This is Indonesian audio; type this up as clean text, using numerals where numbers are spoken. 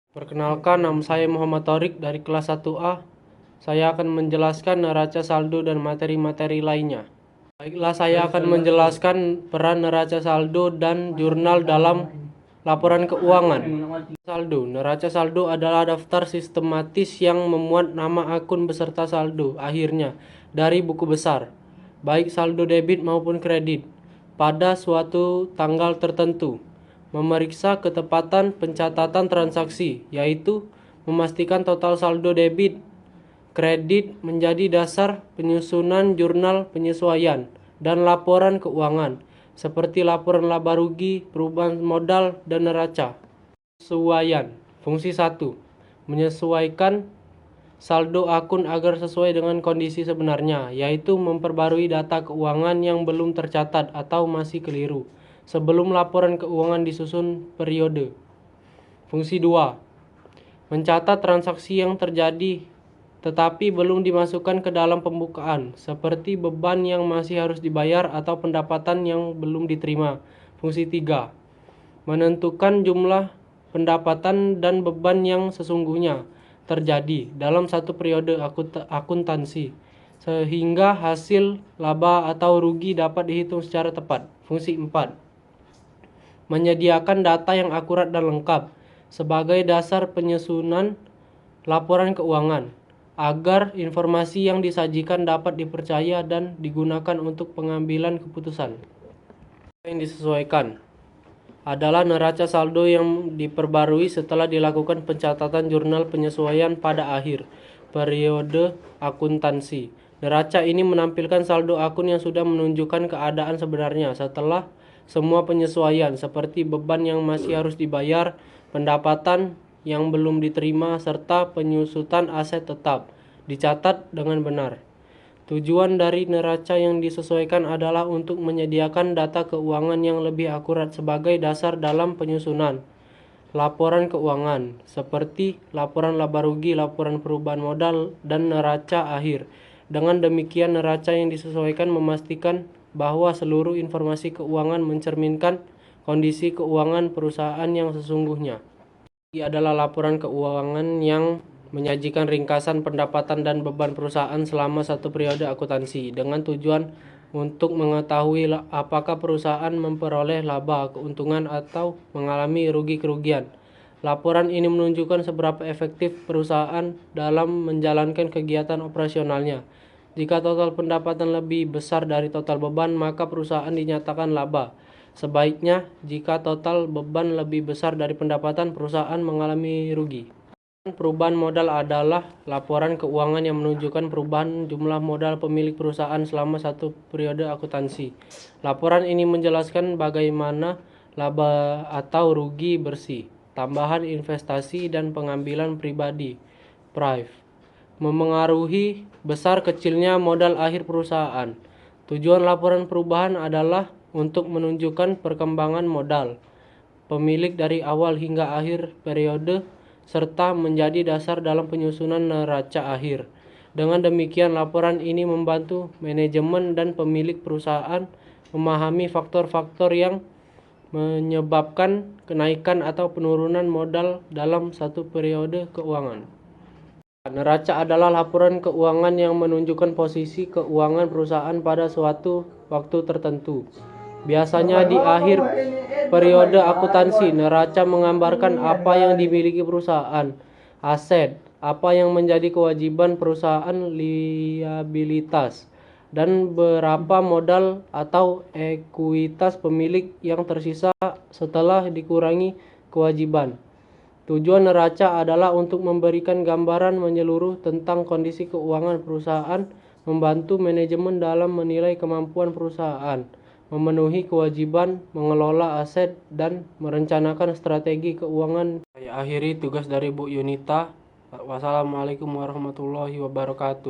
Perkenalkan, nama saya Muhammad Thorik dari kelas 1A. Saya akan menjelaskan neraca saldo dan materi-materi lainnya. Baiklah, saya akan menjelaskan peran neraca saldo dan jurnal dalam laporan keuangan. Saldo. Neraca saldo adalah daftar sistematis yang memuat nama akun beserta saldo akhirnya dari buku besar, baik saldo debit maupun kredit, pada suatu tanggal tertentu. Memeriksa ketepatan pencatatan transaksi, yaitu memastikan total saldo debit kredit menjadi dasar penyusunan jurnal penyesuaian dan laporan keuangan, seperti laporan laba rugi, perubahan modal, dan neraca. Penyesuaian. Fungsi 1. Menyesuaikan saldo akun agar sesuai dengan kondisi sebenarnya, yaitu memperbarui data keuangan yang belum tercatat atau masih keliru sebelum laporan keuangan disusun periode. Fungsi 2. Mencatat transaksi yang terjadi tetapi belum dimasukkan ke dalam pembukaan, seperti beban yang masih harus dibayar atau pendapatan yang belum diterima. Fungsi 3. Menentukan jumlah pendapatan dan beban yang sesungguhnya terjadi dalam satu periode akuntansi, sehingga hasil laba atau rugi dapat dihitung secara tepat. Fungsi 4. Menyediakan data yang akurat dan lengkap sebagai dasar penyusunan laporan keuangan, agar informasi yang disajikan dapat dipercaya dan digunakan untuk pengambilan keputusan. Yang disesuaikan adalah neraca saldo yang diperbarui setelah dilakukan pencatatan jurnal penyesuaian pada akhir periode akuntansi. Neraca ini menampilkan saldo akun yang sudah menunjukkan keadaan sebenarnya setelah semua penyesuaian, seperti beban yang masih harus dibayar, pendapatan yang belum diterima, serta penyusutan aset tetap dicatat dengan benar. Tujuan dari neraca yang disesuaikan adalah untuk menyediakan data keuangan yang lebih akurat sebagai dasar dalam penyusunan laporan keuangan, seperti laporan laba rugi, laporan perubahan modal, dan neraca akhir. Dengan demikian, neraca yang disesuaikan memastikan bahwa seluruh informasi keuangan mencerminkan kondisi keuangan perusahaan yang sesungguhnya. Ini adalah laporan keuangan yang menyajikan ringkasan pendapatan dan beban perusahaan selama satu periode akuntansi, dengan tujuan untuk mengetahui apakah perusahaan memperoleh laba, keuntungan, atau mengalami rugi-kerugian. Laporan ini menunjukkan seberapa efektif perusahaan dalam menjalankan kegiatan operasionalnya. Jika total pendapatan lebih besar dari total beban, maka perusahaan dinyatakan laba. Sebaiknya, jika total beban lebih besar dari pendapatan, perusahaan mengalami rugi. Perubahan modal adalah laporan keuangan yang menunjukkan perubahan jumlah modal pemilik perusahaan selama satu periode akuntansi. Laporan ini menjelaskan bagaimana laba atau rugi bersih, tambahan investasi, dan pengambilan pribadi (PRIV) memengaruhi besar kecilnya modal akhir perusahaan. Tujuan laporan perubahan adalah untuk menunjukkan perkembangan modal pemilik dari awal hingga akhir periode, serta menjadi dasar dalam penyusunan neraca akhir. Dengan demikian, laporan ini membantu manajemen dan pemilik perusahaan memahami faktor-faktor yang menyebabkan kenaikan atau penurunan modal dalam satu periode keuangan. Neraca adalah laporan keuangan yang menunjukkan posisi keuangan perusahaan pada suatu waktu tertentu. Biasanya di akhir periode akuntansi, neraca menggambarkan apa yang dimiliki perusahaan, aset, apa yang menjadi kewajiban perusahaan, liabilitas, dan berapa modal atau ekuitas pemilik yang tersisa setelah dikurangi kewajiban. Tujuan neraca adalah untuk memberikan gambaran menyeluruh tentang kondisi keuangan perusahaan, membantu manajemen dalam menilai kemampuan perusahaan memenuhi kewajiban, mengelola aset, dan merencanakan strategi keuangan. Saya akhiri tugas dari Bu Yunita. Wassalamualaikum warahmatullahi wabarakatuh.